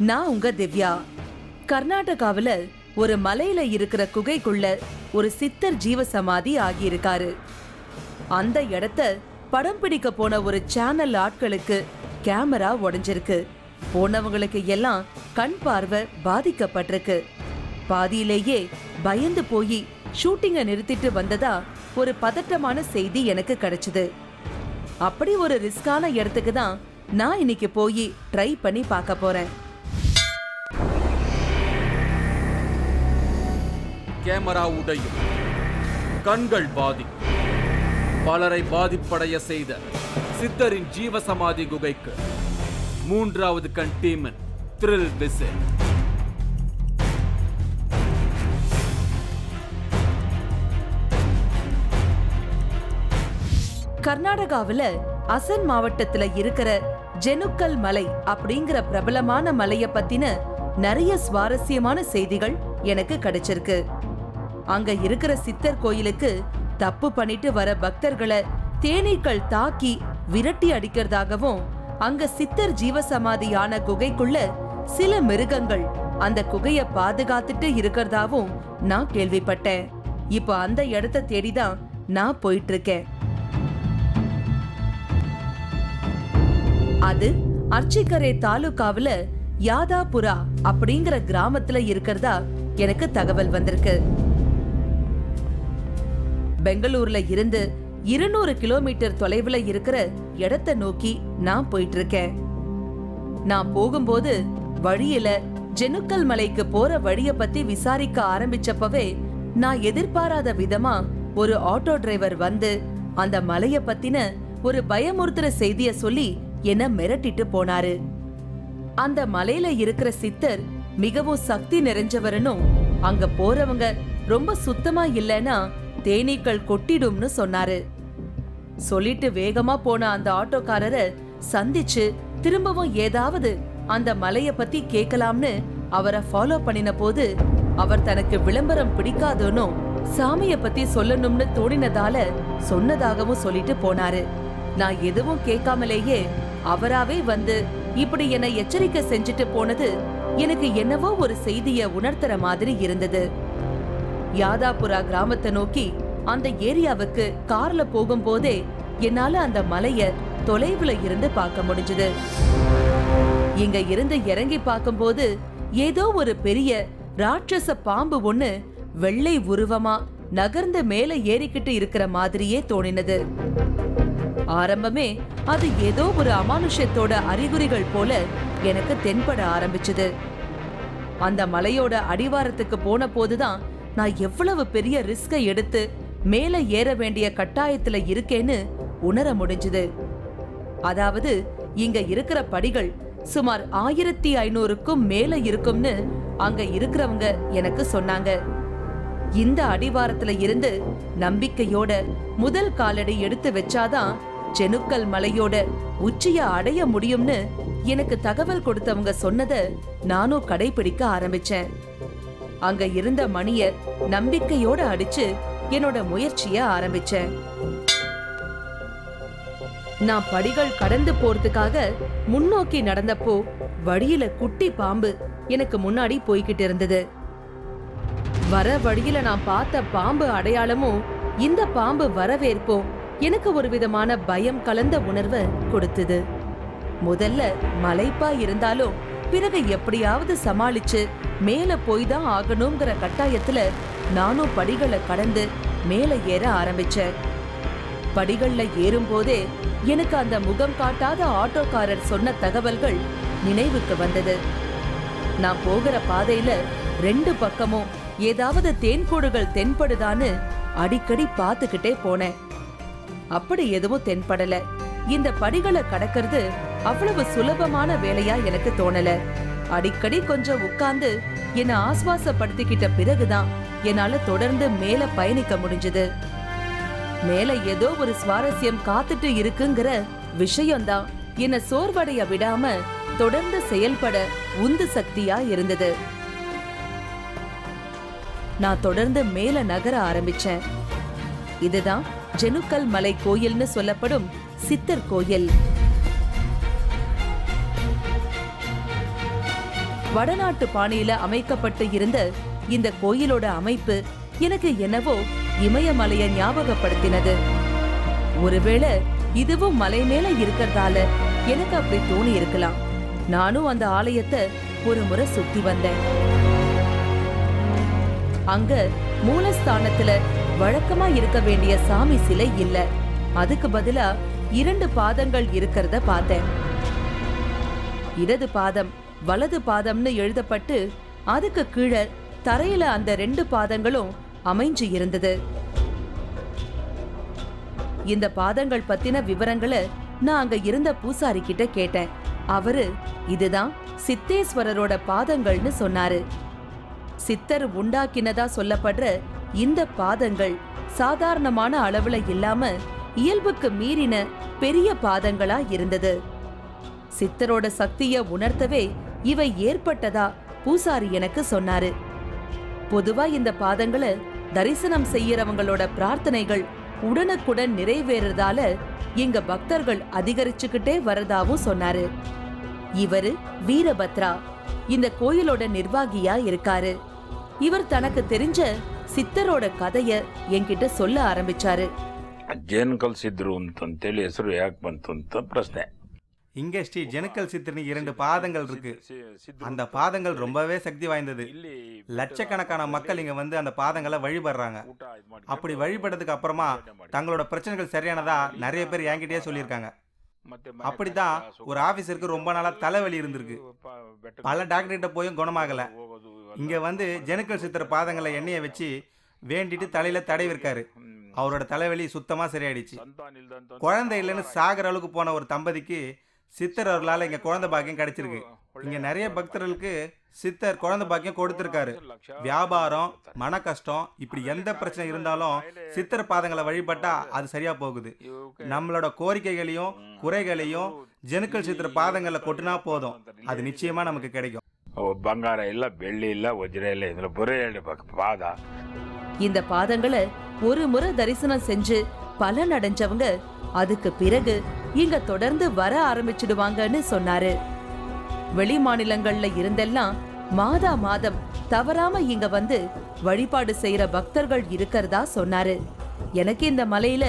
நான் உங்க திவ்யா. கர்நாடகாவில் ஒரு மலையில இருக்கிற குகைக்குள்ள ஒரு சித்தர் ஜீவ சமாதி ஆகியிருக்காரு. அந்த இடத்த படம் பிடிக்க போன ஒரு சேனல் ஆட்களுக்கு கேமரா உடைஞ்சிருக்கு. போனவங்களுக்கு எல்லாம் கண் பார்வை பாதிக்கப்பட்டிருக்கு. பாதியிலேயே பயந்து போய் ஷூட்டிங்கை நிறுத்திட்டு வந்ததா ஒரு பதட்டமான செய்தி எனக்கு கிடைச்சது. அப்படி ஒரு ரிஸ்கான இடத்துக்கு தான் நான் இன்னைக்கு போய் ட்ரை பண்ணி பார்க்க போறேன். கேமரா உடையும், கண்கள் பாதிக்கும், பலரை பாதிப்படைய செய்த சித்தரின் ஜீவசமாதி குகைக்கு 3வது கண்டீமன் த்ரில் விசிட். கர்நாடகாவில் அசன் மாவட்டத்துல இருக்கிற ஜெனுக்கல் மலை அப்படிங்கிற பிரபலமான மலைய பத்தின நிறைய சுவாரஸ்யமான செய்திகள் எனக்கு கிடைச்சிருக்கு. அங்க இருக்கிற சித்தர் கோயிலுக்கு தப்பு பண்ணிட்டு வர பக்தர்களை தேனீக்கள் தாக்கி விரட்டி அடிக்கிறதாகவும், அங்க சித்தர் ஜீவசமாதியான குகைக்குள்ள சில மிருகங்கள் அந்த குகைய பாதுகாத்துட்டு இருக்கிறதாவும் நான் கேள்விப்பட்டேன். இப்போ அந்த இடத்தை தேடிதான் நான் போயிட்டு இருக்கேன். அது அர்ச்சிகரே தாலுகாவுல யாதாபுரா அப்படிங்கிற கிராமத்துல இருக்கிறதா எனக்கு தகவல் வந்திருக்கு. பெங்களூர்ல இருந்து 200 கிலோமீட்டர் தொலைவுல இருக்கிற இடத்தை நோக்கி நான் போயிட்டு இருக்கேன். நான் போகும்போது வழியில ஜெனுக்கல் மலைக்கு போற வழிய பத்தி விசாரிக்க ஆரம்பிச்சப்பவே நான் எதிர்பாராத விதமா ஒரு ஆட்டோ டிரைவர் வந்து அந்த மலைய பத்தின ஒரு பயமுறுத்துற செய்திய சொல்லி என்ன மிரட்டிட்டு போனாரு. அந்த மலையில இருக்கிற சித்தர் மிகவும் சக்தி நிறைஞ்சவரனும், அங்க போறவங்க ரொம்ப சுத்தமா இல்லைன்னா தேனீக்கள் கொட்டிடும்னு சொன்னாரு. சொல்லிட்டு வேகமா போன அந்த ஆட்டோக்காரரை சந்திச்சு திரும்பவும் ஏதாவது அந்த மலைய பத்தி கேட்கலாம்னு அவரை ஃபாலோ பண்ணின போது, அவர் தனக்கு விளம்பரம் பிடிக்காதுன்னு சாமிய பத்தி சொல்லணும்னு தோணினதால சொன்னதாகவும் சொல்லிட்டு போனாரு. நான் எதுவும் கேட்காமலேயே அவராவே வந்து இப்படி என்ன எச்சரிக்கை செஞ்சுட்டு போனது எனக்கு என்னவோ ஒரு செய்திய உணர்த்துற மாதிரி இருந்தது. யாதாபுரா கிராமத்தை நோக்கி அந்த ஏரியாவுக்கு கார்ல போகும்போதே என்னால அந்த மலைய தொலைவுல இருந்து பார்க்க முடிஞ்சது. இங்க இருந்து இறங்கி பார்க்கும்போது ஏதோ ஒரு பெரிய ராட்சச பாம்பு ஒண்ணு வெள்ளை உருவமா நகர்ந்து மேல ஏறிக்கிட்டு இருக்கிற மாதிரியே தோணினது. ஆரம்பமே அது ஏதோ ஒரு அமானுஷ்யத்தோட அறிகுறிகள் போல எனக்கு தென்பட ஆரம்பிச்சது. அந்த மலையோட அடிவாரத்துக்கு போன போதுதான் நான் எவ்வளவு பெரிய ரிஸ்கை எடுத்து மேல ஏற வேண்டிய கட்டாயத்துல இருக்கேன்னு உணர முடிஞ்சது. அதாவது இங்க இருக்கிற படிகள் சுமார் 1500க்கும் மேல இருக்கும்னு அங்க இருக்கிறவங்க எனக்கு சொன்னாங்க. இந்த அடிவாரத்துல இருந்து நம்பிக்கையோட முதல் காலடி எடுத்து வச்சாதான் ஜெனுக்கல் மலையோட உச்சிய அடைய முடியும்னு எனக்கு தகவல் கொடுத்தவங்க சொன்னத நானும் கடைபிடிக்க ஆரம்பிச்சேன். அங்க இருந்த மணிய நம்பிக்கையோட அடிச்சு என்னோட முயற்சிய ஆரம்பிச்சேன். நான் படிகள் கடந்து போறதுக்காக முன்னோக்கி நடந்தப்போ வழியில குட்டி பாம்பு எனக்கு முன்னாடி போய்கிட்டு இருந்தது. வர வழியில நான் பார்த்த பாம்பு அடையாளமும் இந்த பாம்பு வரவேற்போம் எனக்கு ஒரு விதமான பயம் கலந்த உணர்வை கொடுத்தது. முதல்ல மலைப்பா இருந்தாலும் பிறகு எப்படியாவது சமாளிச்சு மேல போய்தான் ஆகணுங்கிற கட்டாயத்துல நானும் படிகளை கடந்து மேல ஏற ஆரம்பிச்சேன். படிகள்ல ஏறும் போதே எனக்கு அந்த முகம் காட்டாத ஆட்டோக்காரர் சொன்ன தகவல்கள் நினைவுக்கு வந்தது. நான் போகிற பாதையில 2 பக்கமும் ஏதாவது தேன்கூடுகள் தென்படுதான்னு அடிக்கடி பார்த்துக்கிட்டே போனேன். அப்படி எதுவும் தென்படல. இந்த படிகளை கடக்கிறது அவ்வளவு சுலபமான வேலையா எனக்கு தோணல. அடிக்கடி கொஞ்சம் உட்கார்ந்து என்ன ஆஸ்வாசப்படுத்திக்கிட்ட பிறகுதான் என்னால தொடர்ந்து மேல பயணிக்க முடிஞ்சது. மேல ஏதோ ஒரு சுவாரஸ்யம் காத்துட்டு இருக்குங்கிற விஷயம்தான் என்ன சோர்வடைய விடாம தொடர்ந்து செயல்பட உந்து சக்தியா இருந்தது. நான் தொடர்ந்து மேல நகர ஆரம்பிச்சேன். இதுதான் ஜெனுக்கல் மலை கோயில்னு சொல்லப்படும் சித்தர் கோயில். வடநாட்டு பாணியில அமைக்கப்பட்டு இருந்த இந்த கோயிலோட அமைப்பு எனக்கு என்னவோ இமயமலைய ஞாபகப்படுத்தினது. ஒருவேளை இதுவும் மலை மேல இருக்கிறதால எனக்கு அப்படி தோணி இருக்கலாம். நானும் அந்த ஆலயத்தை ஒரு முறை சுத்தி வந்தேன். அங்க மூலஸ்தானத்துல வழக்கமா இருக்க வேண்டிய சாமி சிலை இல்ல. அதுக்கு பதிலா 2 பாதங்கள் இருக்கிறத பார்த்தேன். இடது பாதம் வலது பாதம்னு எழுதப்பட்டு அதுக்கு கீழே தரையில அந்த 2 பாதங்களும் அமைஞ்சு இருந்தது. இந்த பாதங்கள் பத்தின விவரங்களை நான் அங்க இருந்த பூசாரி கிட்ட கேட்டேன். அவரு இதுதான் சித்தேஸ்வரரோட பாதங்கள்னு சொன்னாரு. சித்தர் உண்டாக்கினதா சொல்லப்படுற இந்த பாதங்கள் சாதாரணமான அளவுல இல்லாம இயல்புக்கு மீறின பெரிய பாதங்களா இருந்தது. சித்தரோட சக்திய உணர்த்தவே இவை ஏற்பட்டதா பூசாரி எனக்கு சொன்னாரு. பொதுவா இந்த பாதங்களை தரிசனம் செய்யறவங்களோட பிரார்த்தனைகள் உடனுக்குடன் நிறைவேறதால இங்க பக்தர்கள் அதிகரிச்சுக்கிட்டே வரதாவும் சொன்னாரு. இவரு வீரபத்ரா, இந்த கோயிலோட நிர்வாகியா இருக்காரு. இவர் தனக்கு தெரிஞ்ச சித்தரோட கதைய என்கிட்ட சொல்ல ஆரம்பிச்சாரு. ஜெனக்கல் சித்தரு ಅಂತೇಳಿ ಹೆಸರು ಯಾಕೆ ಬಂತು ಅಂತ ಪ್ರಶ್ನೆ. இங்க ஸ்ரீ ஜெனக்கல் சித்தர்னு 2 பாதங்கள் இருக்கு. அந்த பாதங்கள் ரொம்பவே சக்தி வாய்ந்தது. லட்சக்கணக்கான மக்கள் இங்க வந்து அந்த பாதங்களை வழிபடுறாங்க. அப்படி வழிபடுறதுக்கு அப்புறமா தங்களோட பிரச்சனைகள் சரியானதா நிறைய பேர் என்கிட்டயே சொல்லியிருக்காங்க. அப்படிதான் ஒரு ஆபீசருக்கு ரொம்ப நாளா தலைவலி இருந்திருக்கு. பல டாக்டர்கிட்ட போயும் குணமாகல. இங்க வந்து ஜெனக்கல் சித்தர் பாதங்களை எண்ணெயை வச்சு வேண்டிட்டு தலையில தடவிருக்காரு. அவரோட தலைவலி சுத்தமா சரியாயிடுச்சு. குழந்தை இல்லைன்னு சாகர அளவுக்கு போன ஒரு தம்பதிக்கு சித்தர் அவர்களால இங்க குழந்தை பாக்கியம் கிடைச்சிருக்கு. இங்க நிறைய பக்தர்களுக்கு சித்தர் குழந்தை பாக்கியம் கொடுத்திருக்காரு. வியாபாரம், மன கஷ்டம், இப்படி எந்த பிரச்சனை இருந்தாலும் சித்தர் பாதங்களை வழிபட்டா அது சரியா போகுது. நம்மளோட கோரிக்கைகளையும் குறைகளையும் ஜெனக்கல் சித்தர் பாதங்களை கொட்டினா போதும், அது நிச்சயமா நமக்கு கிடைக்கும். ಬಂಗಾರ ಇಲ್ಲ, ಬೆಳ್ಳಿ ಇಲ್ಲ, ವಜ್ರ ಇಲ್ಲ, இதுல ஒரே பாத. இந்த பாதங்களை ஒரு முறை தரிசனம் செஞ்சு பலன் அடைஞ்சவங்க அதுக்கு பிறகு இங்க தொடர்ந்து வர ஆரம்பிச்சிடுவாங்கன்னு சொன்னாரு. வெளி மாநிலங்கள்ல இருந்தெல்லாம் மாதா மாதம் தவறாம இங்க வந்து வழிபாடு செய்யற பக்தர்கள் இருக்கிறதா சொன்னாரு. எனக்கு இந்த மலையில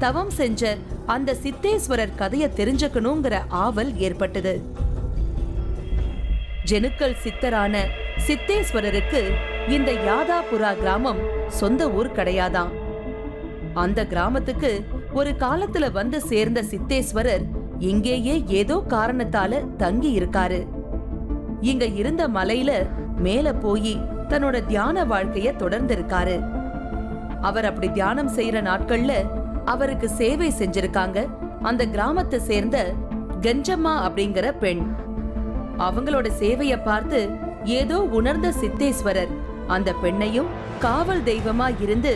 தவம் செஞ்ச அந்த சித்தேஸ்வரர் கதைய தெரிஞ்சுக்கணுங்கிற ஆவல் ஏற்பட்டது. ஜெனுக்கல் சித்தரான சித்தேஸ்வரருக்கு இந்த யாதாபுரா கிராமம் சொந்த ஊர் கிடையாதாம். அந்த கிராமத்துக்கு ஒரு காலத்துல வந்து சேர்ந்த சித்தேஸ்வரர் இங்கேயே ஏதோ காரணத்தால தங்கி இருக்காரு. இங்க இருந்த மலையில மேல போய் தன்னோட தியான வாழ்க்கைய தொடர்ந்து இருக்காரு. அவர் அப்படி தியானம் செய்யற நாட்கள்ல அவருக்கு சேவை செஞ்சிருக்காங்க அந்த கிராமத்தை சேர்ந்த கஞ்சம்மா அப்படிங்கிற பெண். அவங்களோட சேவைய பார்த்து ஏதோ உணர்ந்த சித்தேஸ்வரர் அந்த பெண்ணையும் காவல் தெய்வமா இருந்து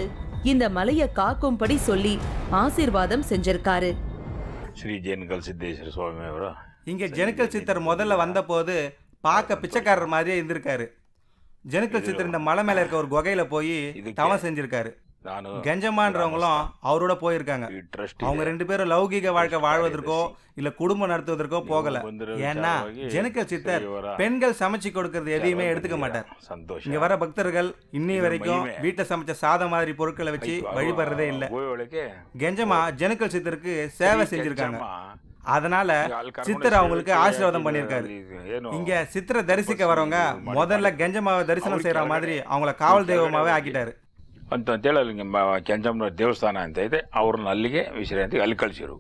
இந்த மலைய காக்கும்படி சொல்லி ஆசீர்வாதம் செஞ்சிருக்காரு. ஸ்ரீ ஜெனக்கல் சித்தேஸ்வர சுவாமி அவரா இங்க ஜெனக்கல் சித்தர் முதல்ல வந்த போது பார்க்க பிச்சைக்காரர் மாதிரியே இருந்திருக்காரு. ஜெனக்கல் சித்தர் இந்த மலை மேல இருக்க ஒரு குகையில போய் தவம் செஞ்சிருக்காரு. கஞ்சம்மான்றவங்களும் அவரோட போயிருக்காங்க. அவங்க 2 பேரும் லௌகீக வாழ்க்கை வாழ்வதற்கோ இல்ல குடும்பம் நடத்துவதற்கோ போகல. ஏன்னா ஜெனக்கல் சித்தர் பெண்கள் சமைச்சு கொடுக்கறது எதையுமே எடுத்துக்க மாட்டார். இங்க வர பக்தர்கள் இன்னி வரைக்கும் வீட்டை சமைச்ச சாதம் மாதிரி பொருட்களை வச்சு வழிபடுறதே இல்ல. கெஞ்சம்மா ஜெனக்கல் சித்தருக்கு சேவை செஞ்சிருக்காங்க. அதனால சித்தர் அவங்களுக்கு ஆசீர்வாதம் பண்ணிருக்காரு. இங்க சித்தரை தரிசிக்க வரவங்க முதல்ல கெஞ்சம்மாவை தரிசனம் செய்யற மாதிரி அவங்கள காவல் தெய்வமாவே ஆக்கிட்டாரு. ಅಂತೇಳಿ ಅಲ್ಲಿಗೆ ಕೆಂಚಮ್ಮನ ದೇವಸ್ಥಾನ ಅಂತ ಇದೆ. ಅವ್ರನ್ನ ಅಲ್ಲಿಗೆ ವಿಶ್ರಾಂತಿಗೆ ಅಲ್ಲಿ ಕಳಿಸಿರು.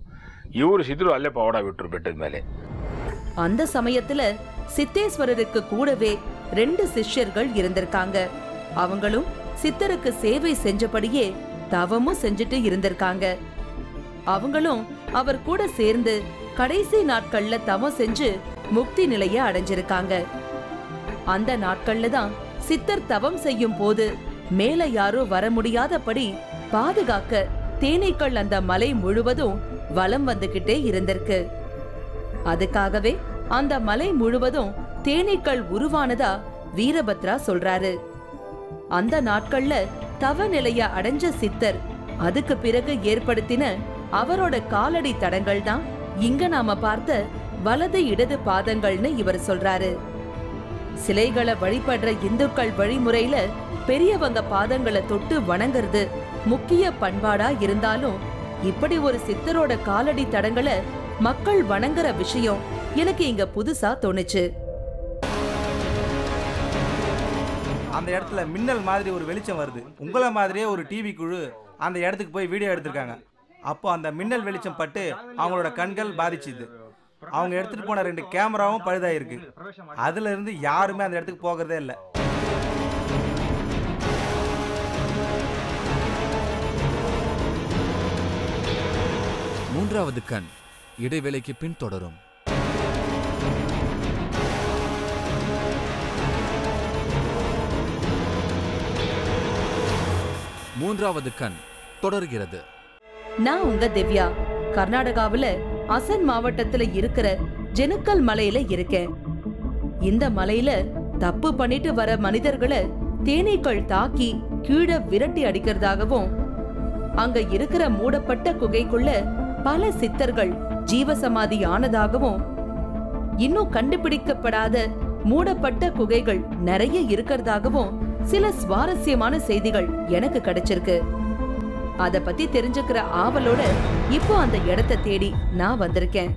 ಇವರು ಸಿದ್ರು ಅಲ್ಲೇ ಪವಾಡ ಬಿಟ್ಟರು ಬೆಟ್ಟದ ಮೇಲೆ. அந்த சமயத்துல சித்தேஸ்வரருக்கு கூடவே 2 சிஷ்யர்கள் இருந்திருக்காங்க. அவங்களும் சித்தருக்கு சேவை செஞ்சபடியே தவமும் செஞ்சுட்டு இருந்திருக்காங்க. அவங்களும் அவர் கூட சேர்ந்து கடைசி நாட்கள்ல தவம் செஞ்சு முக்தி நிலைய அடைஞ்சிருக்காங்க. அந்த நாட்கள்ல தான் சித்தர் தவம் செய்யும் போது மேல யாரோ வர முடியாதபடி பாதுகாக்க தேனீக்கள் அந்த மலை முழுவதும் வலம் வந்துகிட்டே இருந்திருக்கு. அதுக்காகவே அந்த மலை முழுவதும் தேனீக்கள் உருவானதா வீரபத்ரா சொல்றாரு. அந்த நாட்கள்ல தவ நிலைய அடைஞ்ச சித்தர் அதுக்கு பிறகு ஏற்படுத்தின அவரோட காலடி தடங்கள் தான் இங்க நாம பார்த்த வலது இடது பாதங்கள்னு இவர் சொல்றாரு. சிலைகளை வழிபடுற இந்துக்கள் வழிமுறையில பெரியவங்க பாதங்களை தொட்டு வணங்குறது முக்கிய பண்பாடா இருந்தாலும் இப்படி ஒரு சித்தரோட காலடி தடங்களை மக்கள் வணங்குற விஷயம் எனக்கு இங்க புதுசா தோணுச்சு. அந்த இடத்துல மின்னல் மாதிரி ஒரு வெளிச்சம் வருது. உங்களை மாதிரியே ஒரு டிவி குழு அந்த இடத்துக்கு போய் வீடியோ எடுத்திருக்காங்க. அப்போ அந்த மின்னல் வெளிச்சம் பட்டு அவங்களோட கண்கள் பாதிச்சுது. அவங்க எடுத்துட்டு போன 2 கேமராவும் பழுதாயிருக்கு. அதுல இருந்து யாருமே அந்த இடத்துக்கு போகிறதே இல்லை. மூன்றாவது கண் இடைவேளைக்கு பின் தொடரும். மூன்றாவது கண் தொடர்கிறது. நான் உங்க திவ்யா. கர்நாடகாவுல அசன் மாவட்டத்துல இருக்கிற ஜெனுக்கல் மலையில இருக்கேன். இந்த மலையில தப்பு பண்ணிட்டு வர மனிதர்களை தேனீக்கள் தாக்கி கீழே விரட்டி அடிக்கிறதாகவும், அங்க இருக்கிற மூடப்பட்ட குகைக்குள்ள பல சித்தர்கள் ஜீவசமாதி ஆனதாகவும், இன்னும் கண்டுபிடிக்கப்படாத மூடப்பட்ட குகைகள் நிறைய இருக்கிறதாகவும் சில சுவாரஸ்யமான செய்திகள் எனக்கு கிடைச்சிருக்கு. அத பத்தி தெரிஞ்சுக்கிற ஆவலோட இப்போ அந்த இடத்தை தேடி நான் வந்திருக்கேன்.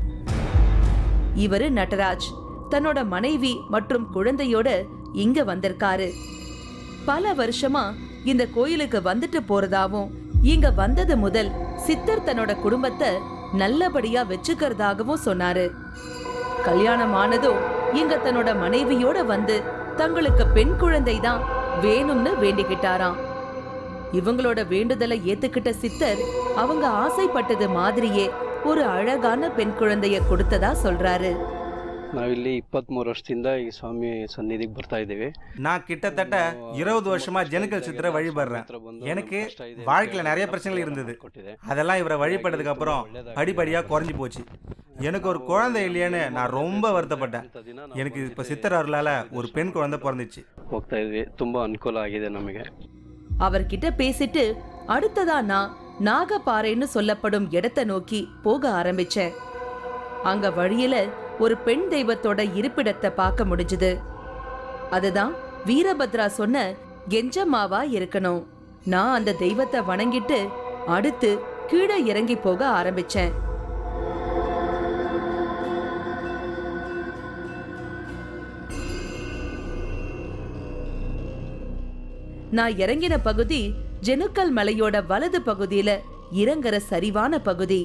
இவரு நடராஜ் தன்னோட மனைவி மற்றும் குழந்தையோட இங்க வந்திருக்காரு. பல வருஷமா இந்த கோயிலுக்கு வந்துட்டு போறதாவும், இங்க வந்தது முதல் சித்தர் தன்னோட குடும்பத்தை நல்லபடியா வச்சுக்கிறதாகவும் சொன்னாரு. கல்யாணம் ஆனதும் இங்க தன்னோட மனைவியோட வந்து தங்களுக்கு பெண் குழந்தை தான் வேணும்னு வேண்டிக்கிட்டாராம். இவங்களோட வேண்டுதலை ஏத்துக்கிட்ட சித்தர் அவங்க ஆசைப்பட்டது மாதிரியே ஒரு அழகான பெண் குழந்தைய கொடுத்ததா சொல்றாரு. ನಾವಿಲ್ಲಿ 23 ವರ್ಷದಿಂದ ಈ ಸ್ವಾಮಿ ಸನ್ನಿಧಿಗೆ ಬರ್ತಾ ಇದ್ದೀವಿ. நான் கிட்டத்தட்ட 20 வருஷமா ஜெனுக்கல் சித்தரை வழிபடுறேன். எனக்கு வாழ்க்கையில நிறைய பிரச்சனைகள் இருந்தது. அதெல்லாம் இவரை வழிபட்டதுக்கு அப்புறம் படிப்படியா குறைஞ்சி போச்சு. எனக்கு ஒரு குழந்தை இல்லையேன்னு நான் ரொம்ப வருத்தப்பட்டேன். எனக்கு இப்ப சித்தர் அருளால ஒரு பெண் குழந்தை பிறந்துச்சு. ಹೋಗ್ತಾ ಇದ್ವಿ. ತುಂಬಾ ಅನುಕೂಲ ಆಗಿದೆ ನಮಗೆ. அவர்கிட்ட பேசிட்டு அடுத்ததா நான் நாகப்பாறைன்னு சொல்லப்படும் இடத்தை நோக்கி போக ஆரம்பிச்சேன். அங்க வழியில ஒரு பெண் தெய்வத்தோட இருப்பிடத்தை பார்க்க முடிஞ்சது. அதுதான் வீரபத்ரா சொன்ன கெஞ்சம்மாவா இருக்கணும். நான் அந்த தெய்வத்தை வணங்கிட்டு அடுத்து கீழே இறங்கி போக ஆரம்பிச்சேன். நான் இறங்கின பகுதி ஜெனுக்கல் மலையோட வலது பகுதியில இறங்குற சரிவான பகுதி.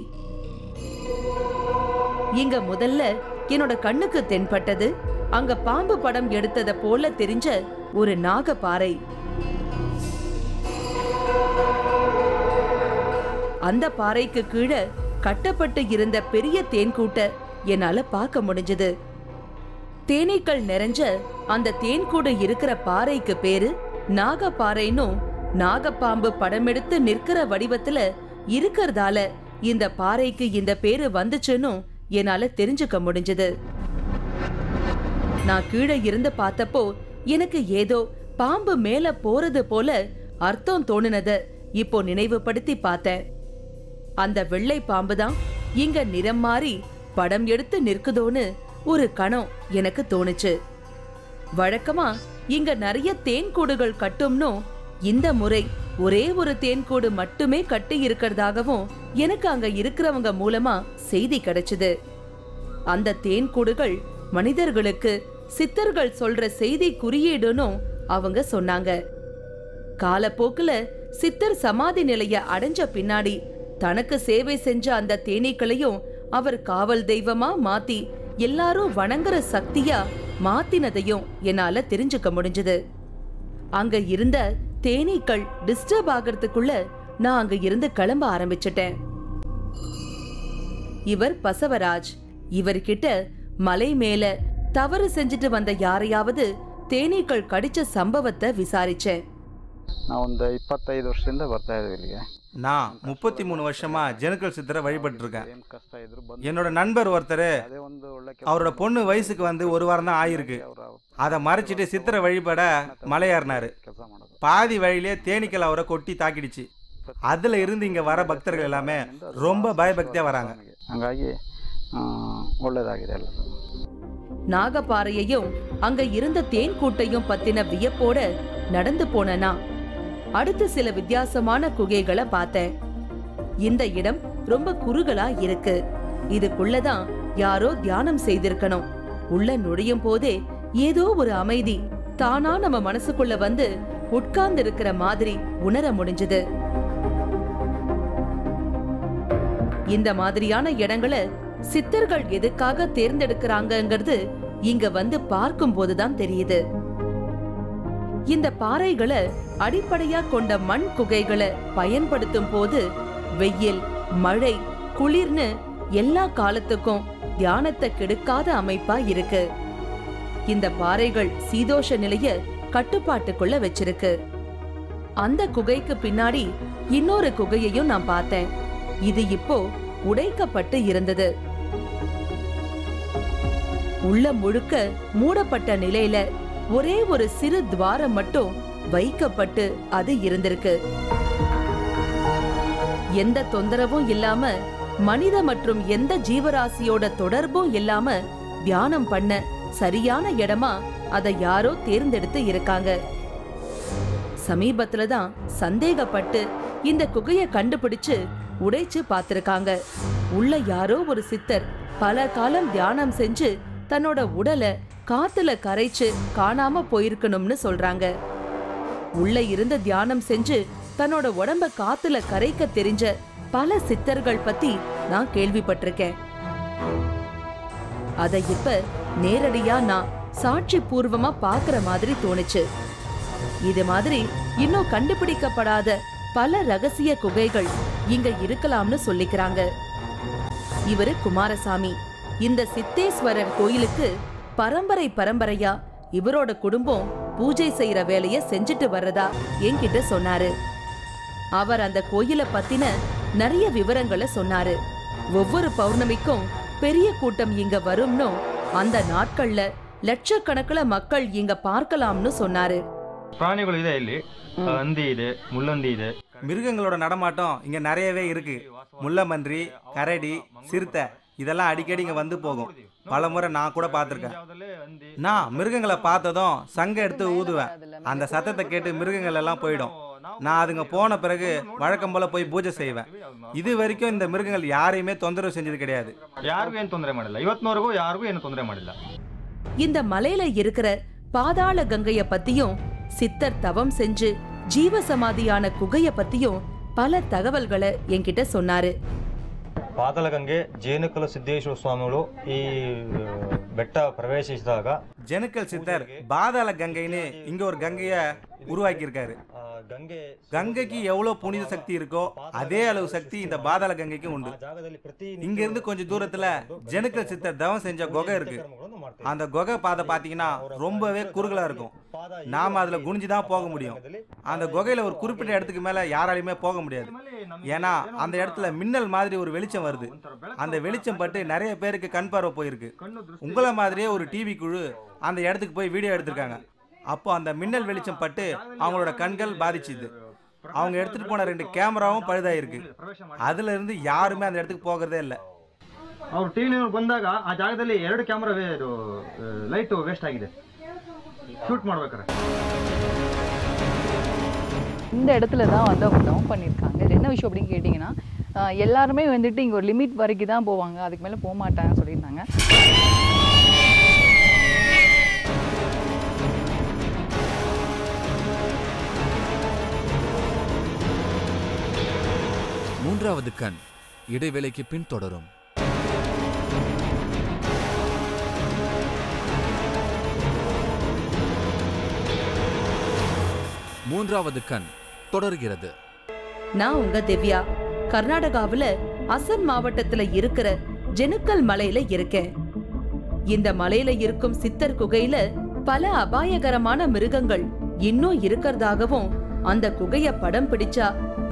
இங்க முதல்ல என்னோட கண்ணுக்கு தென்பட்டது அங்க பாம்பு படம் எடுத்தத போல தெரிஞ்ச ஒரு நாகப்பாறை. அந்த பாறைக்கு கீழே கட்டப்பட்டு இருந்த பெரிய தேன்கூட்டை என்னால பார்க்க முடிஞ்சது. தேனீக்கள் நிறைஞ்ச அந்த தேன்கூடு இருக்கிற பாறைக்கு பேரு நாகப்பாறைன்னும், நாகப்பாம்பு படமெடுத்து நிற்கிற வடிவத்துல இருக்கிறதால இந்த பாறைக்கு இந்த பேரு வந்துச்சுன்னு என்னால தெரிஞ்சுக்க முடிஞ்சது. நான் கீழே இருந்து பார்த்தப்போ எனக்கு ஏதோ பாம்பு மேல போறது போல அர்த்தம் தோணுனத இப்போ நினைவுபடுத்தி பார்த்தேன். அந்த வெள்ளை பாம்புதான் இங்க நிறம் மாறி படம் எடுத்து நிற்குதோன்னு ஒரு கணம் எனக்கு தோணுச்சு. வழக்கமா இங்க நிறைய தேன்கூடுகள் கட்டும்னு இந்த முறை ஒரே ஒரு தேன்கூடு மட்டுமே கட்டி இருக்கிறதாகவும் எனக்கு அங்க இருக்கிறவங்க மூலமா செய்தி கிடைச்சது. அந்த தேன்கூடுகள் மனிதர்களுக்கு சித்தர்கள் சொல்ற செய்தி குறியீடுன்னு அவங்க சொன்னாங்க. காலப்போக்குல சித்தர் சமாதி நிலைய அடைஞ்ச பின்னாடி தனக்கு சேவை செஞ்ச அந்த தேனீக்களையும் அவர் காவல் தெய்வமா மாத்தி எல்லாரும் வணங்குற சக்தியா மாத்தினதையும் என்னால தெரிஞ்சுக்க முடிஞ்சது. அங்க இருந்த தேனீக்கள் டிஸ்டர்ப் ஆகிறதுக்குள்ள நான் அங்க இருந்து கிளம்ப ஆரம்பிச்சிட்டேன். இவர் பசவராஜ். இவர்கிட்ட மலை மேல தவறு செஞ்சுட்டு வந்த யாரையாவது தேனீக்கள் கடிச்ச சம்பவத்தை விசாரிச்சேன். நான் ಒಂದು 25 ವರ್ಷದಿಂದ ಬರ್ತಾ ಇದ್ದೀವಿ ಇಲ್ಲಿಗೆ. நான் 33 வருஷமா ஜெனுக்கல் சித்தரை வழிபட்டு இருக்கேன். என்னோட நண்பர் ஒருத்தர் அவரோட பொண்ணு வயசுக்கு வந்து 1 வாரம் தான் ஆயிருக்கு. அதை மறைச்சிட்டு சித்தரை வழிபட மலையேறினாரு. பாதி வழியிலே தேனீக்கள் அவரை கொட்டி தாக்கிடுச்சு. அதுல இருந்து இங்க வர பக்தர்கள் எல்லாமே ரொம்ப பயபக்தியா வராங்க. ಹಂಗಾಗಿ ಒಳ್ಳೆಯದಾಗಿದೆ ಎಲ್ಲ. நாகப்பாறையையும் அங்க இருந்த தேன் கூட்டையும் பத்தின வியப்போட நடந்து போனனா அடுத்து சில வித்தியாசமான குகைகளை பார்த்தேன். இந்த இடம் ரொம்ப குறுகலா இருக்கு. இதுக்குள்ளதான் யாரோ தியானம் செய்திருக்கணும். உள்ள நுழையும் போதே ஏதோ ஒரு அமைதி தானா நம்ம மனசுக்குள்ள வந்து உட்கார்ந்து இருக்கிற மாதிரி உணர முடிஞ்சது. இந்த மாதிரியான இடங்களை சித்தர்கள் எதுக்காக தேர்ந்தெடுக்கிறாங்கங்கிறது இங்க வந்து பார்க்கும் போதுதான் தெரியுது. இந்த பாறைகளை அடிப்படையா கொண்ட மண் குகைகளை பயன்படுத்தும் போது வெயில், மழை, குளிர்னு எல்லா காலத்துக்கும் தியானத்தை கெடுக்காத அமைப்பா இருக்கு. இந்த பாறைகள் சீதோஷ நிலைய கட்டுப்பாட்டுக்குள்ள வச்சிருக்கு. அந்த குகைக்கு பின்னாடி இன்னொரு குகையையும் நான் பார்த்தேன். இது இப்போ உடைக்கப்பட்டு இருந்தது. உள்ள முழுக்க மூடப்பட்ட நிலையில ஒரே ஒரு சிறு துவாரம் மட்டும் வைக்கப்பட்டு அது இருந்திருக்கு. எந்த தொந்தரவும் இல்லாம மனித மற்றும் எந்த ஜீவராசியோட தொடர்பும் இல்லாம தியானம் பண்ண சரியான இடமா அதை யாரோ தேர்ந்தெடுத்து இருக்காங்க. சமீபத்துலதான் சந்தேகப்பட்டு இந்த குகையை கண்டுபிடிச்சு உடைச்சு பார்த்திருக்காங்க. உள்ள யாரோ ஒரு சித்தர் பல காலம் தியானம் செஞ்சு தன்னோட உடலை காத்துல கரைச்சு காணாம போயிருக்கணும்னு சொல்றாங்க. உள்ள இருந்து தியானம் செஞ்சு தன்னோட உடம்ப காத்துல கரைக்க தெரிஞ்ச பல சித்தர்கள் பத்தி நான் கேள்விப்பட்டிருக்கேன். அதை இப்ப நேரடியா நான் சாட்சி பூர்வமா பாக்குற மாதிரி தோணுச்சு. இது மாதிரி இன்னும் கண்டுபிடிக்கப்படாத பல ரகசிய குகைகள் இங்க இருக்கலாம்னு சொல்லிக்கிறாங்க. இவரு குமாரசாமி. இந்த சித்தேஸ்வரர் கோயிலுக்கு பரம்பரையா இவரோட குடும்பம் பூஜை செய்யற வேலைய செஞ்சுட்டு வர்றதா என்கிட்ட சொன்னாரு. அவர் அந்த கோயிலை பத்தின நிறைய விவரங்களை சொன்னாரு. ஒவ்வொரு பௌர்ணமிக்கும் பெரிய கூட்டம் இங்க வரும்னு, அந்த நாட்கள்ல லட்சக்கணக்கில் மக்கள் இங்க பார்க்கலாம்னு சொன்னாரு. பிராணிகள் ಇದೆ ಇಲ್ಲಿ, ಹಂದಿ ಇದೆ, ಮುಳ್ಳಂದಿ ಇದೆ. மிருகங்களோட நடமாட்டம் இங்க நிறையவே இருக்கு. முள்ளமன்றி, கரடி, சிறுத்தை இதெல்லாம் அடிக்கடி இங்க வந்து போகும். பல முறை நான் கூட பார்த்துருக்கேன். நான் மிருகங்களை பார்த்ததும் சங்க எடுத்து ஊதுவேன். அந்த சத்தத்தை கேட்டு மிருகங்கள் எல்லாம் போயிடும். நான் அதுங்க போன பிறகு வழக்கம் போல போய் பூஜை செய்வேன். இது வரைக்கும் இந்த மிருகங்கள் யாரையுமே தொந்தரவு செஞ்சது கிடையாது. யாருக்கும் ಏನು ತೊಂದರೆ ಮಾಡಿಲ್ಲ. ಇವತ್ತಿನವರೆಗೂ ಯಾರಿಗೂ ಏನು ತೊಂದರೆ ಮಾಡಿಲ್ಲ. இந்த மலையில இருக்கிற பாதாள கங்கைய பத்தியும், சித்தர் தவம் செஞ்சு ஜீவசமாதியான குகைய பத்தியும் பல தகவல்களை என்கிட்ட சொன்னாரு. ಪಾತಾಳಗಂಗೆ ಜೇನುಕಲ್ ಸಿದ್ದೇಶ್ವರ ಸ್ವಾಮಿಗಳು ಈ ಬೆಟ್ಟ ಪ್ರವೇಶಿಸಿದಾಗ ஜெனுக்கல் சித்தர் பாதாள கங்கைன்னு இங்க ஒரு கங்கைய உருவாக்கி இருக்காரு. கங்கைக்கு எவ்வளவு புனித சக்தி இருக்கோ அதே அளவு சக்தி இந்த பாதாள கங்கைக்கு உண்டு. இங்க இருந்து கொஞ்சம் தூரத்துல ஜெனுக்கல் சித்தர் தவம் செஞ்ச குகை இருக்கு. அந்த குகை பாதை பாத்தீங்கன்னா ரொம்பவே குறுகலா இருக்கும். நாம அதுல குனிஞ்சுதான் போக முடியும். அந்த குகையில ஒரு குறிப்பிட்ட இடத்துக்கு மேல யாராலையுமே போக முடியாது. ஏன்னா அந்த இடத்துல மின்னல் மாதிரி ஒரு வெளிச்சம் வருது. அந்த வெளிச்சம் பட்டு நிறைய பேருக்கு கண் பார்வை போயிருக்கு. உங்களை மாதிரியே ஒரு டிவி குழு அந்த இடத்துக்கு போய் வீடியோ எடுத்திருக்காங்க. அப்போ அந்த மின்னல் வெளிச்சம் பட்டு அவங்களோட கண்கள் பாதிச்சுது. அவங்க எடுத்துட்டு போன 2 கேமராவும் பழுதாயிருக்கு. அதுல இருந்து யாருமே அந்த இடத்துக்கு போகிறதே இல்லை. ಅವ್ರು ಟಿವಿನವರು ಬಂದಾಗ ಆ ಜಾಗದಲ್ಲಿ 2 ಕ್ಯಾಮರಾ ಲೈಟ್ ವೇಸ್ಟ್ ಆಗಿದೆ ஷூட் ಮಾಡ್ಬೇಕಾರೆ. இந்த இடத்துல தான் வந்து அவங்க டவுன் பண்ணியிருக்காங்க. இது என்ன விஷயம் அப்படின்னு கேட்டிங்கன்னா, எல்லாருமே வந்துட்டு இங்கே ஒரு லிமிட் வரைக்கும் தான் போவாங்க, அதுக்கு மேலே போக மாட்டாங்கன்னு சொல்லியிருந்தாங்க. மூன்றாவது கண் இடைவேளைக்கு பின் தொடரும். மூன்றாவது கண் தொடர்கிறது. நான் உங்க திவ்யா. கர்நாடகாவுல அசன் மாவட்டத்துல இருக்கிற ஜெனுக்கல் மலையில இருக்கேன். இந்த மலையில இருக்கும் சித்தர் குகையில பல அபாயகரமான மிருகங்கள் இன்னும் இருக்கிறதாகவும், அந்த குகைய படம் பிடிச்சா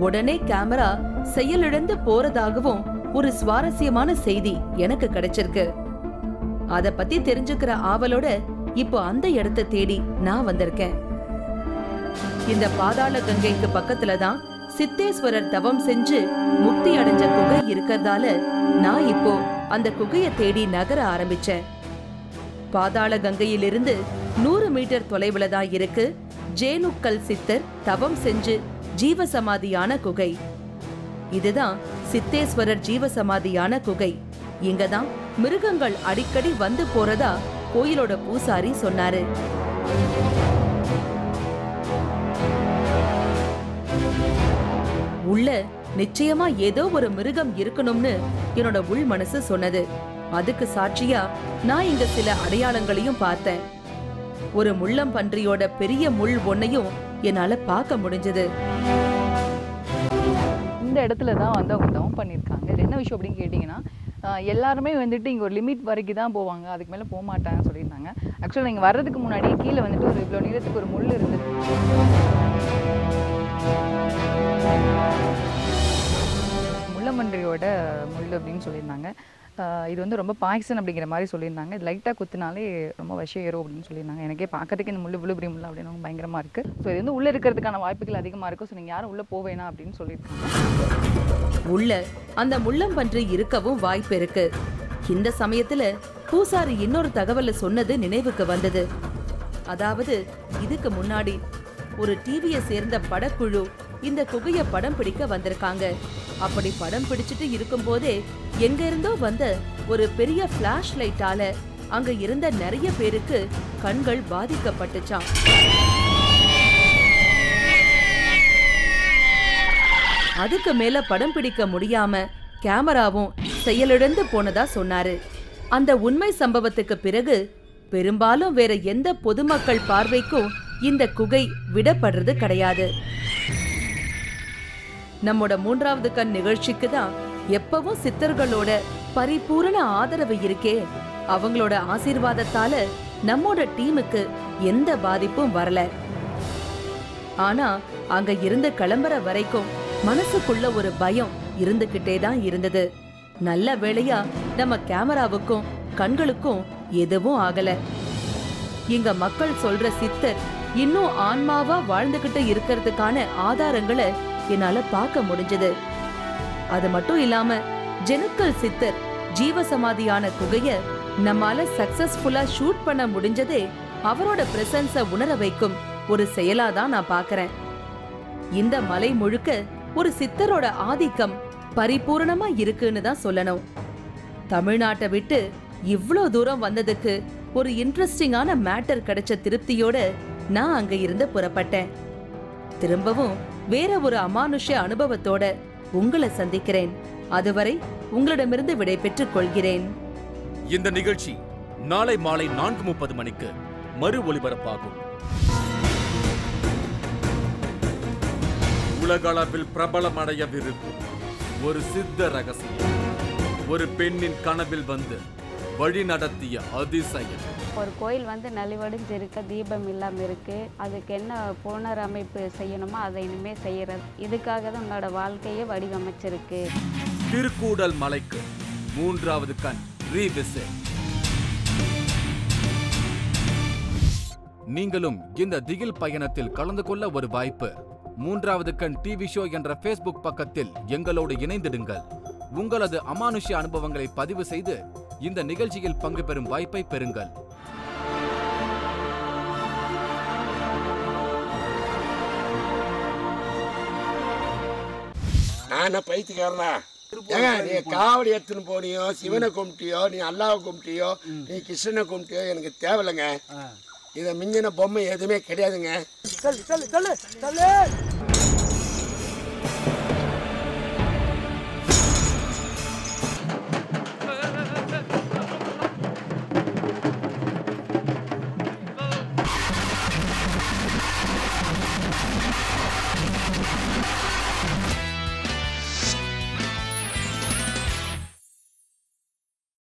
உடனே கேமரா செயலிழந்து போறதாகவும் ஒரு சுவாரஸ்யமான செய்தி எனக்கு கிடைச்சிருக்கு. அத பத்தி தெரிஞ்சுக்கிற ஆவலோட இப்போ அந்த இடத்தை தேடி நான் வந்திருக்கேன். இந்த பாதாள கங்கைக்கு பக்கத்துலதான் சித்தேஸ்வரர் தவம் செஞ்சு முக்தி அடைஞ்ச குகை இருக்கிறதால நான் இப்போ அந்த குகையை தேடி நகர ஆரம்பிச்சேன். பாதாள கங்கையிலிருந்து 100 மீட்டர் தொலைவுல தான் இருக்கு ஜேனுக்கல் சித்தர் தவம் செஞ்சு ஜீவசமாதியான குகை. இதுதான் சித்தேஸ்வரர் ஜீவசமாதியான குகை. இங்கதான் மிருகங்கள் அடிக்கடி வந்து போறதா கோயிலோட பூசாரி சொன்னாரு. உள்ள நிச்சயமா ஏதோ ஒரு மிருகம் இருக்கணும்னு என்னோட உள் மனசு சொன்னது. அதுக்கு சாட்சியா நான் இங்க சில அடையாளங்களையும் பார்த்தேன். ஒரு முள்ளம்பன்றியோட பெரிய முள் ஒன்னையும் என்னால பார்க்க முடிஞ்சது. இந்த இடத்துல தான் வந்து அவங்க தவம் பண்ணியிருக்காங்க. இது என்ன விஷயம் அப்படின்னு கேட்டிங்கன்னா, எல்லாருமே வந்துட்டு இங்கே ஒரு லிமிட் வரைக்கும் தான் போவாங்க, அதுக்கு மேலே போக மாட்டாங்கன்னு சொல்லியிருந்தாங்க. ஆக்சுவலாக நீங்கள் வர்றதுக்கு முன்னாடி கீழே வந்துட்டு ஒரு இவ்வளோ நீளத்துக்கு ஒரு முள் இருந்தது. முள்ளம்பன்றியோட முள் அப்படின்னு சொல்லியிருந்தாங்க. இது வந்து ரொம்ப பாய்சன் அப்படிங்கிற மாதிரி சொல்லியிருந்தாங்க. இது லைட்டாக குத்துனாலே ரொம்ப விஷம் ஏறும் அப்படின்னு சொல்லியிருந்தாங்க. எனக்கே பார்க்கறதுக்கு இந்த முள்ளு விழுபுரி முள் அப்படின்னு பயங்கரமாக இருக்குது. ஸோ இது வந்து உள்ளே இருக்கிறதுக்கான வாய்ப்புகள் அதிகமாக இருக்கும். ஸோ நீங்கள் யாரும் உள்ளே போவேனா அப்படின்னு சொல்லியிருக்காங்க. உள்ள அந்த முள்ளம்பன்றி இருக்கவும் வாய்ப்பு இருக்கு. இந்த சமயத்துல பூசாரி இன்னொரு தகவலை சொன்னது நினைவுக்கு வந்தது. அதாவது இதுக்கு முன்னாடி ஒரு டிவியை சேர்ந்த படக்குழு இந்த குகையை படம் பிடிக்க வந்திருக்காங்க. அப்படி படம் பிடிச்சிட்டு இருக்கும் போதே எங்க இருந்தோ வந்த ஒரு பெரிய பிளாஷ் லைட்டால அங்க இருந்த நிறைய பேருக்கு கண்கள் பாதிக்கப்பட்டுச்சாம். அதுக்கு மேல படம் பிடிக்க முடியாம கேமராவும் செயலிழந்து போனதா சொன்னாரு. அந்த உண்மை சம்பவத்துக்கு பிறகு பெரும்பாலும் வேற எந்த பொதுமக்கள் பார்வைக்கும் இந்த குகை விடப்படுறது கிடையாது. நம்மோட 3வது கண் நிகழ்ச்சிக்கு தான் எப்பவும் சித்தர்களோட பரிபூரண ஆதரவு இருக்கே. அவங்களோட ஆசீர்வாதத்தால நம்மோட டீமுக்கு எந்த பாதிப்பும் வரல. ஆனா அங்க இருந்து கிளம்புற வரைக்கும் மனசுக்குள்ள ஒரு பயம் இருந்துகிட்டே தான் இருந்தது. நல்ல வேளையா நம்ம கேமராவுக்கும் கண்களுக்கும் எதுவும் ஆகல. இங்க மக்கள் சொல்ற சித்தர் இன்னும் ஆன்மாவா வாழ்ந்துகிட்டு இருக்கிறதுக்கான ஆதாரங்களை என்னால பார்க்க முடிஞ்சது. அது மட்டும் இல்லாம ஜெனுக்கல் சித்தர் ஜீவசமாதியான குகைய நம்மால சக்சஸ்ஃபுல்லா ஷூட் பண்ண முடிஞ்சதே அவரோட பிரசன்ஸ உணர வைக்கும் ஒரு செயலாதான் நான் பாக்குறேன். இந்த மலை முழுக்க ஒரு சித்தரோட ஆதிக்கம் பரிபூரணமா இருக்குன்னு தான் சொல்லணும். தமிழ்நாட்டை விட்டு இவ்ளோ தூரம் வந்ததுக்கு ஒரு இன்ட்ரெஸ்டிங்கான மேட்டர் கிடைச்ச திருப்தியோட நான் அங்க இருந்து புறப்பட்டேன். திரும்பவும் வேற ஒரு அமானுஷ்ய அனுபவத்தோட உங்களை சந்திக்கிறேன். அதுவரை உங்களிடமிருந்து விடை பெற்றுக் கொள்கிறேன். இந்த நிகழ்ச்சி நாளை மாலை 4:30 மணிக்கு மறு ஒளிபரப்பாகும். உலகளவில் பிரபலமடையவிருக்கும் ஒரு சித்த ரகசியம், ஒரு பெண்ணின் கனவில் வந்து வழி நடத்திய அதிசயம். ஒரு கோயில் வந்து நலிவடைஞ்சிருக்கு, தீபம் இல்லாமல் இருக்கு. அதுக்கு என்ன புனரமைப்பு செய்யணுமோ அதை இனிமே செய்யறது. இதுக்காக தான் உன்னோட வாழ்க்கையை வடிவமைச்சிருக்கு. திருக்கூடல் மலைக்கு 3வது கண் ரீவிசிட். நீங்களும் இந்த திகில் பயணத்தில் கலந்து கொள்ள ஒரு வாய்ப்பு. 3வது கண் டிவி ஷோ என்ற Facebook பக்கத்தில் எங்களோடு இணைந்திடுங்கள். உங்களது அமானுஷ்ய அனுபவங்களை பதிவு செய்து இந்த நிகழ்ச்சியில் பங்கு பெறும் வாய்ப்பை பெறுங்கள். நான் பைத்தியக்காரனா? ஏங்க, நீ காவடி எடுத்துன்னு போனியோ, சிவனை கும்பிட்டியோ, நீ அல்லாவை கும்பிட்டியோ, நீ கிருஷ்ணனை கும்பிட்டியோ எனக்கு தேவையில்லைங்க. இதை மிஞ்சின பொம்மை எதுவுமே கிடையாதுங்க.